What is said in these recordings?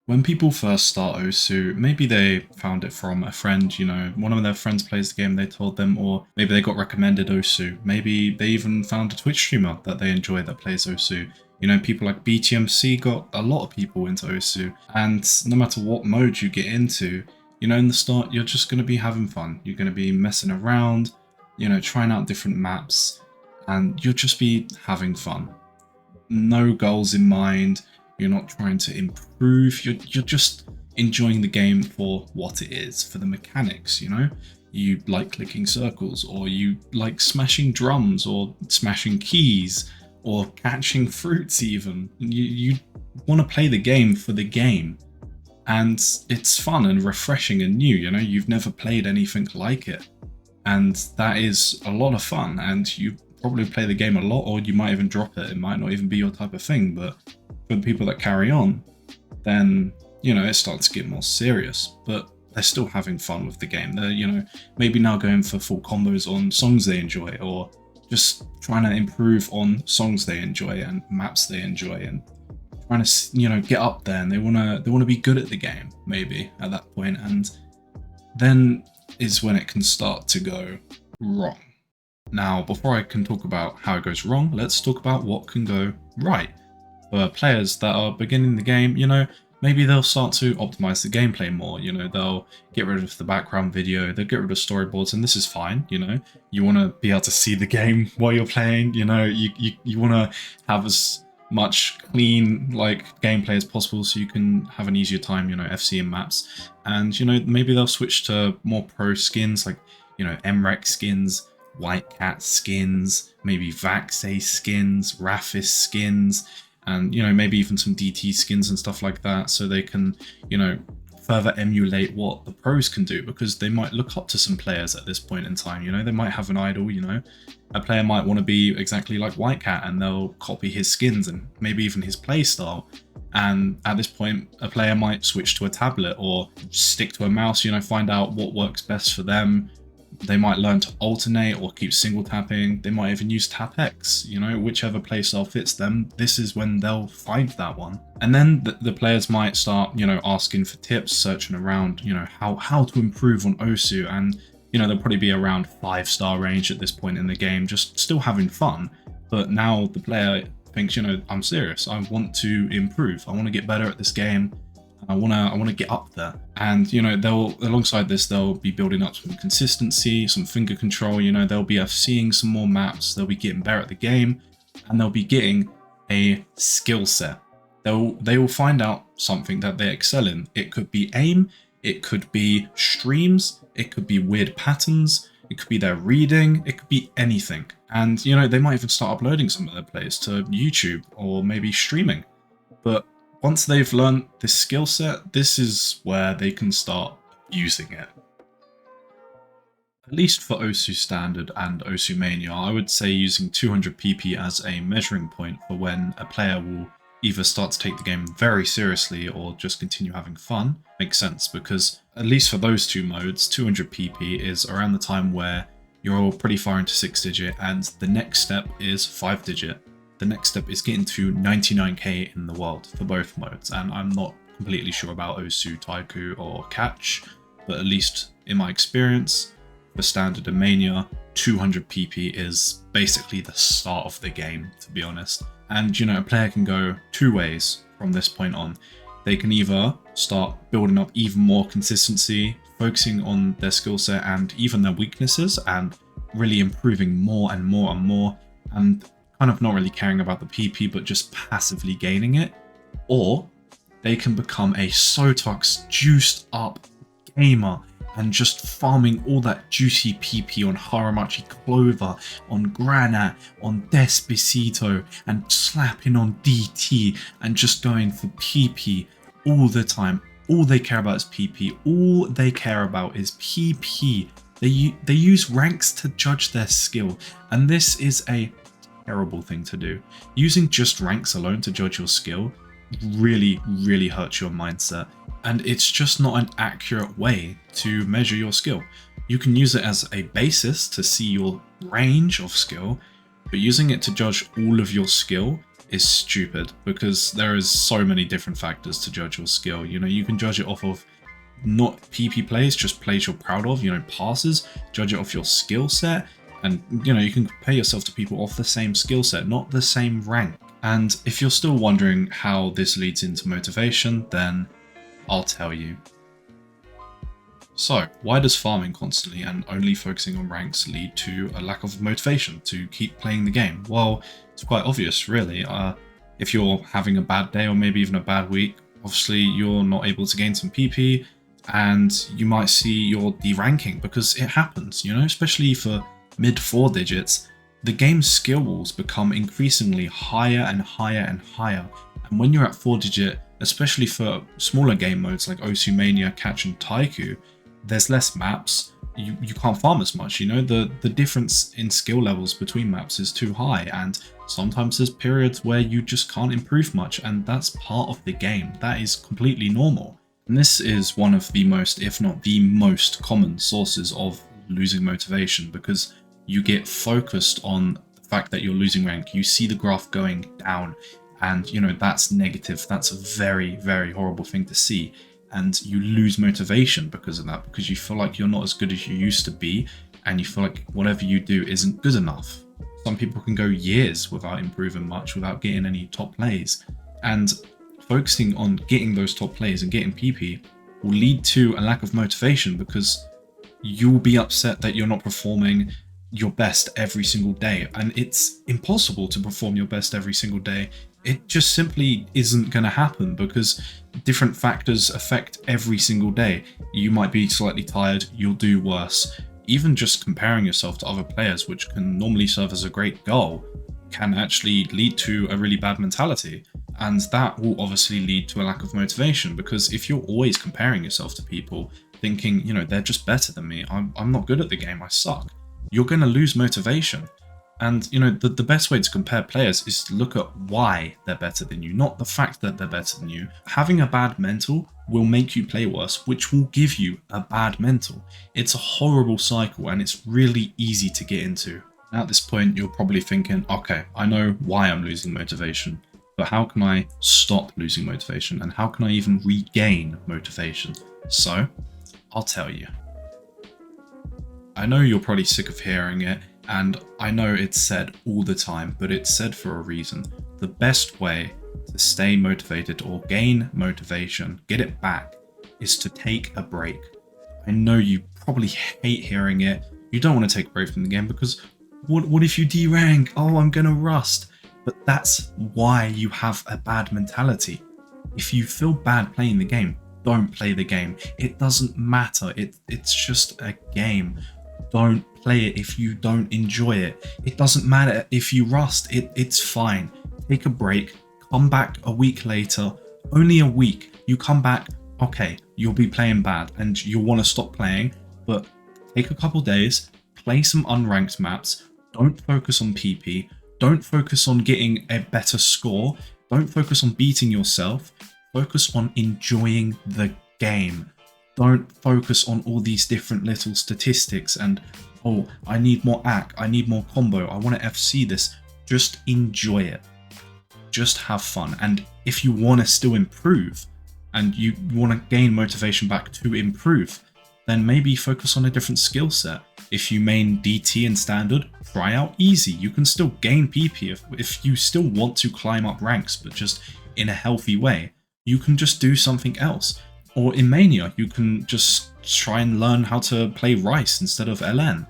When people first start Osu, maybe they found it from a friend, one of their friends plays the game, they told them, or maybe they got recommended Osu. Maybe they even found a Twitch streamer that they enjoy that plays Osu. People like BTMC got a lot of people into Osu, and no matter what mode you get into, in the start, you're just going to be having fun. You're going to be messing around, trying out different maps, and you'll just be having fun. No goals in mind. You're not trying to improve. You're just enjoying the game for what it is, for the mechanics. You like clicking circles, or you like smashing drums, or smashing keys, or catching fruits. Even you want to play the game for the game, and it's fun and refreshing and new. You've never played anything like it, and that is a lot of fun. And you probably play the game a lot, or you might even drop it. It might not even be your type of thing, but for the people that carry on, then, it starts to get more serious, but they're still having fun with the game. They're, maybe now going for full combos on songs they enjoy, or just trying to improve on songs they enjoy and maps they enjoy, and trying to, get up there, and they want to be good at the game, maybe, at that point. And then is when it can start to go wrong. Now, before I can talk about how it goes wrong, let's talk about what can go right. For players that are beginning the game, maybe they'll start to optimize the gameplay more. They'll get rid of the background video, they'll get rid of storyboards, and this is fine. You want to be able to see the game while you're playing. You want to have as much clean gameplay as possible, so you can have an easier time, FC and maps. And maybe they'll switch to more pro skins, like Mrekk skins, Whitecat skins, maybe Vaxei skins, Rafis skins, and maybe even some DT skins and stuff like that, so they can further emulate what the pros can do, because they might look up to some players at this point in time. They might have an idol. A player might want to be exactly like Whitecat, and they'll copy his skins and maybe even his play style. And at this point, a player might switch to a tablet or stick to a mouse, find out what works best for them. They might learn to alternate or keep single tapping. They might even use tap X, whichever playstyle fits them. This is when they'll find that one. And then the players might start, asking for tips, searching around, how to improve on Osu. And, they'll probably be around 5-star range at this point in the game, just still having fun. But now the player thinks, I'm serious. I want to improve. I want to get better at this game. I want to get up there. And alongside this, they'll be building up some consistency, some finger control. They'll be seeing some more maps, they'll be getting better at the game, and they'll be getting a skill set. They will find out something that they excel in. It could be aim, it could be streams, it could be weird patterns, it could be their reading, it could be anything. And they might even start uploading some of their plays to YouTube, or maybe streaming. But once they've learned this skill set, this is where they can start using it. At least for Osu Standard and Osu Mania, I would say using 200 PP as a measuring point for when a player will either start to take the game very seriously or just continue having fun makes sense, because at least for those two modes, 200 PP is around the time where you're pretty far into 6-digit, and the next step is 5-digit. The next step is getting to 99k in the world for both modes, and I'm not completely sure about Osu, Taiku, or Catch, but at least in my experience, for Standard and Mania, 200 PP is basically the start of the game, to be honest. And a player can go two ways from this point on. They can either start building up even more consistency, focusing on their skill set and even their weaknesses, and really improving more and more and more, and kind of not really caring about the PP, but just passively gaining it. Or they can become a Sotox juiced up gamer and just farming all that juicy PP on Haramachi Clover, on Granite, on Despacito, and slapping on DT, and just going for PP all the time. All they care about is PP. All they care about is PP. They use ranks to judge their skill, and this is a terrible thing to do. Using just ranks alone to judge your skill really hurts your mindset, and it's just not an accurate way to measure your skill. You can use it as a basis to see your range of skill, but using it to judge all of your skill is stupid, because there is so many different factors to judge your skill. You know, you can judge it off of not PP plays, just plays you're proud of, you know, passes, judge it off your skill set, and you know, you can compare yourself to people off the same skill set, not the same rank. And if you're still wondering how this leads into motivation, then I'll tell you. So, why does farming constantly and only focusing on ranks lead to a lack of motivation to keep playing the game? Well, it's quite obvious, really. If you're having a bad day or maybe even a bad week, obviously you're not able to gain some PP, and you might see your deranking, because it happens, you know, especially for mid 4 digits. The game's skill walls become increasingly higher and higher and higher, and when you're at 4 digit, especially for smaller game modes like Osu Mania, Catch and Taiku, there's less maps, you can't farm as much, you know, the difference in skill levels between maps is too high, and sometimes there's periods where you just can't improve much, and that's part of the game. That is completely normal. And this is one of the most, if not the most common sources of losing motivation, because you get focused on the fact that you're losing rank. You see the graph going down, and you know, that's negative. That's a very, very horrible thing to see. And you lose motivation because of that, because you feel like you're not as good as you used to be, and you feel like whatever you do isn't good enough. Some people can go years without improving much, without getting any top plays, and focusing on getting those top plays and getting PP will lead to a lack of motivation, because you'll be upset that you're not performing your best every single day, and it's impossible to perform your best every single day. It just simply isn't going to happen, because different factors affect every single day. You might be slightly tired, you'll do worse. Even just comparing yourself to other players, which can normally serve as a great goal, can actually lead to a really bad mentality. And that will obviously lead to a lack of motivation, because if you're always comparing yourself to people, thinking, you know, they're just better than me, I'm not good at the game, I suck, you're going to lose motivation. And you know, the best way to compare players is to look at why they're better than you, not the fact that they're better than you. Having a bad mental will make you play worse, which will give you a bad mental. It's a horrible cycle, and it's really easy to get into. Now at this point, you're probably thinking, okay, I know why I'm losing motivation, but how can I stop losing motivation, and how can I even regain motivation? So, I'll tell you. I know you're probably sick of hearing it, and I know it's said all the time, but it's said for a reason. The best way to stay motivated or gain motivation, get it back, is to take a break. I know you probably hate hearing it. You don't want to take a break from the game, because what if you derank? Oh, I'm gonna rust. But that's why you have a bad mentality. If you feel bad playing the game, don't play the game. It doesn't matter. It's just a game. Don't play it if you don't enjoy it. It doesn't matter if you rust. It's fine. Take a break. Come back a week later. Only a week. You come back. Okay, you'll be playing bad and you'll want to stop playing. But take a couple days. Play some unranked maps. Don't focus on PP. Don't focus on getting a better score. Don't focus on beating yourself. Focus on enjoying the game. Don't focus on all these different little statistics and, oh, I need more AC, I need more combo, I want to FC this. Just enjoy it. Just have fun. And if you want to still improve and you want to gain motivation back to improve, then maybe focus on a different skill set. If you main DT in standard, try out easy. You can still gain PP if you still want to climb up ranks, but just in a healthy way. You can just do something else. Or in Mania, you can just try and learn how to play Rice instead of LN.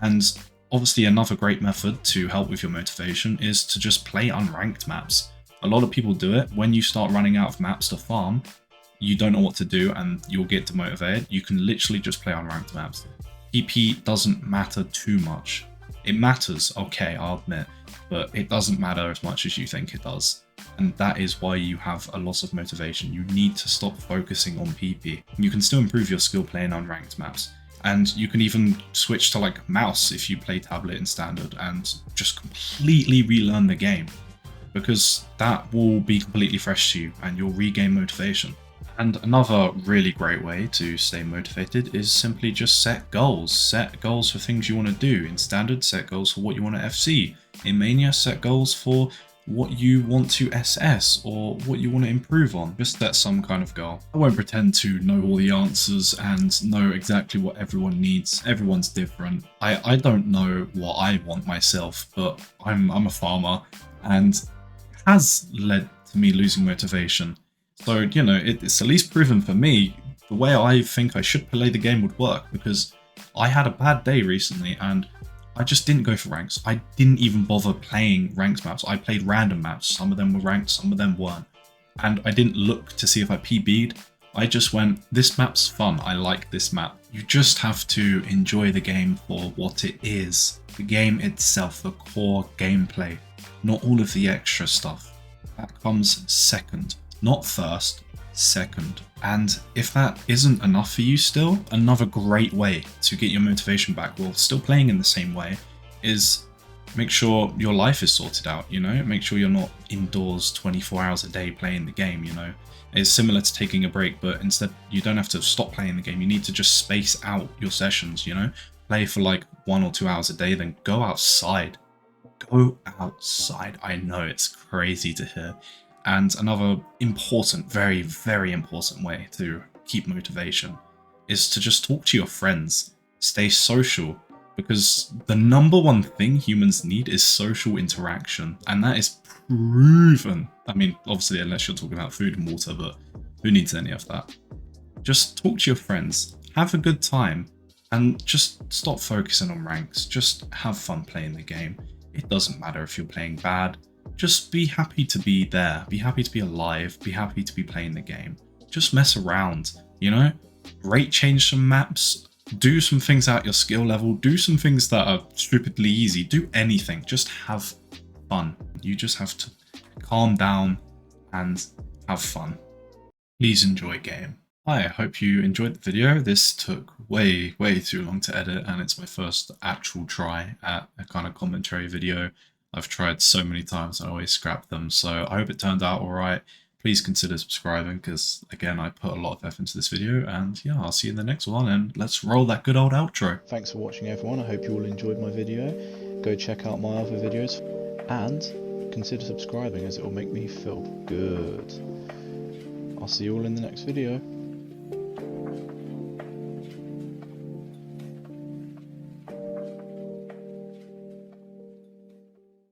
And obviously another great method to help with your motivation is to just play unranked maps. A lot of people do it. When you start running out of maps to farm, you don't know what to do and you'll get demotivated. You can literally just play unranked maps. PP doesn't matter too much. It matters, okay, I'll admit, but it doesn't matter as much as you think it does. And that is why you have a loss of motivation. You need to stop focusing on PP. You can still improve your skill playing unranked maps. And you can even switch to like mouse if you play tablet in standard and just completely relearn the game, because that will be completely fresh to you and you'll regain motivation. And another really great way to stay motivated is simply just set goals. Set goals for things you want to do. In standard, set goals for what you want to FC. In Mania, set goals for what you want to SS or what you want to improve on. Just set some kind of goal. I won't pretend to know all the answers and know exactly what everyone needs. Everyone's different. I don't know what I want myself, but I'm a farmer, and it has led to me losing motivation. So, you know, it's at least proven for me the way I think I should play the game would work, because I had a bad day recently and I just didn't go for ranks. I didn't even bother playing ranked maps. I played random maps. Some of them were ranked, some of them weren't. And I didn't look to see if I PB'd. I just went, this map's fun. I like this map. You just have to enjoy the game for what it is. The game itself, the core gameplay, not all of the extra stuff. That comes second, not first. Second. And if that isn't enough for you still, another great way to get your motivation back while still playing in the same way is make sure your life is sorted out, you know? Make sure you're not indoors 24 hours a day playing the game, you know? It's similar to taking a break, but instead you don't have to stop playing the game. You need to just space out your sessions, you know? Play for like 1 or 2 hours a day, then go outside. Go outside. I know it's crazy to hear. And another important, very, very important way to keep motivation is to just talk to your friends. Stay social, because the number one thing humans need is social interaction, and that is proven. I mean, obviously, unless you're talking about food and water, but who needs any of that? Just talk to your friends, have a good time, and just stop focusing on ranks. Just have fun playing the game. It doesn't matter if you're playing bad. Just be happy to be there, be happy to be alive, be happy to be playing the game. Just mess around, you know? Rate change some maps, do some things at your skill level, do some things that are stupidly easy, do anything, just have fun. You just have to calm down and have fun. Please enjoy game. Hi, I hope you enjoyed the video. This took way too long to edit, and it's my first actual try at a kind of commentary video. I've tried so many times and I always scrap them, so I hope it turned out alright. Please consider subscribing, because again, I put a lot of effort into this video, and yeah, I'll see you in the next one, and let's roll that good old outro. Thanks for watching, everyone. I hope you all enjoyed my video. Go check out my other videos and consider subscribing, as it will make me feel good. I'll see you all in the next video.